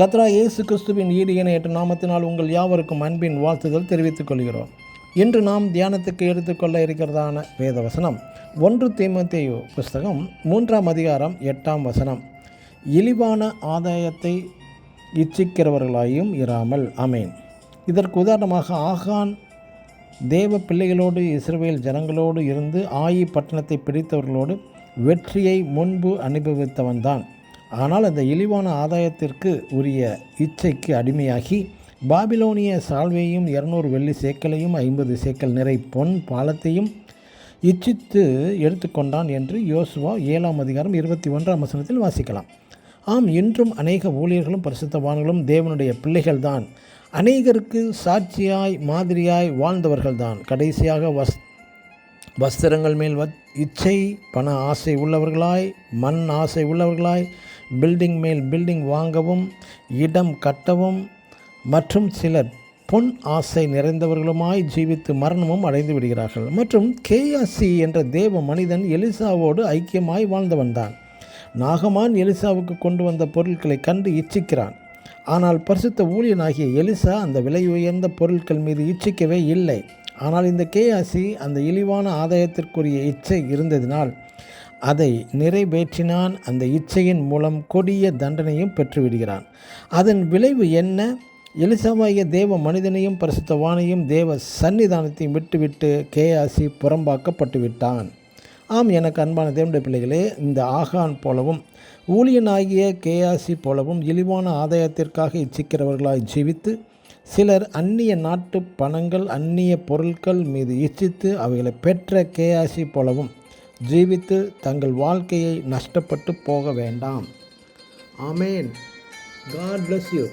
கர்த்தராகிய இயேசு கிறிஸ்துவின் ஈடு இணையற்ற நாமத்தினால் உங்கள் யாவருக்கும் அன்பின் வாழ்த்துதல் தெரிவித்துக் கொள்கிறோம். இன்று நாம் தியானத்துக்கு எடுத்துக்கொள்ள இருக்கிறதான வேதவசனம் 1 தீமோத்தேயு புஸ்தகம் 3ஆம் அதிகாரம் 8ஆம் வசனம். இழிவான ஆதாயத்தை இச்சிக்கிறவர்களாயும் இராமல். ஆமேன். இதற்கு உதாரணமாக ஆகான் தேவ பிள்ளைகளோடு இஸ்ரவேல் ஜனங்களோடு இருந்து ஆயி பட்டணத்தை பிடித்தவர்களோடு வெற்றியை முன்பு அனுபவித்தவன்தான். ஆனால் அந்த இழிவான ஆதாயத்திற்கு உரிய இச்சைக்கு அடிமையாகி பாபிலோனிய சால்வையும் 200 வெள்ளி சேக்கலையும் 50 சேக்கல் நிறை பொன் பாலத்தையும் இச்சித்து எடுத்துக்கொண்டான் என்று யோசுவா 7ஆம் அதிகாரம் 21ஆம் வசனத்தில் வாசிக்கலாம். ஆம், இன்றும் அநேக ஊழியர்களும் பரிசுத்தவான்களும் தேவனுடைய பிள்ளைகள்தான். அநேகருக்கு சாட்சியாய் மாதிரியாய் வாழ்ந்தவர்கள்தான். கடைசியாக வஸ்திரங்கள் மேல் இச்சை, பண ஆசை உள்ளவர்களாய், மண் ஆசை உள்ளவர்களாய், பில்டிங் மேல் பில்டிங் வாங்கவும் இடம் கட்டவும் மற்றும் சிலர் பொன் ஆசை நிறைந்தவர்களுமாய் ஜீவித்து மரணமும் அடைந்து விடுகிறார்கள். மற்றும் கேயாசி என்ற தேவ மனிதன் எலிசாவோடு ஐக்கியமாய் வாழ்ந்தவன்தான். நாகமான் எலிசாவுக்கு கொண்டு வந்த பொருட்களை கண்டு இச்சிக்கிறான். ஆனால் பரிசுத்த ஊழியனாகிய எலிசா அந்த விலை உயர்ந்த பொருட்கள் மீது இச்சிக்கவே இல்லை. ஆனால் இந்த கேயாசி அந்த இழிவான ஆதாயத்திற்குரிய இச்சை இருந்ததினால் அதை நிறைவேற்றினான். அந்த இச்சையின் மூலம் கொடிய தண்டனையும் பெற்றுவிடுகிறான். அதன் விளைவு என்ன? எலிசாவாகிய தேவ மனிதனையும் பரிசுத்தவானையும் தேவ சன்னிதானத்தையும் விட்டுவிட்டு கேயாசி புறம்பாக்கப்பட்டு விட்டான். ஆம், எனக்கு அன்பான தேவனுடைய பிள்ளைகளே, இந்த ஆகான் போலவும் ஊழியனாகிய கேயாசி போலவும் இழிவான ஆதாயத்திற்காக இச்சிக்கிறவர்களாய் ஜீவித்து சிலர் அந்நிய நாட்டு பணங்கள் அந்நிய பொருட்கள் மீது இச்சித்து அவைகளை பெற்ற கேயாசி போலவும் ஜீவித்து தங்கள் வாழ்க்கையை நஷ்டப்பட்டு போக வேண்டாம். ஆமேன். God bless you.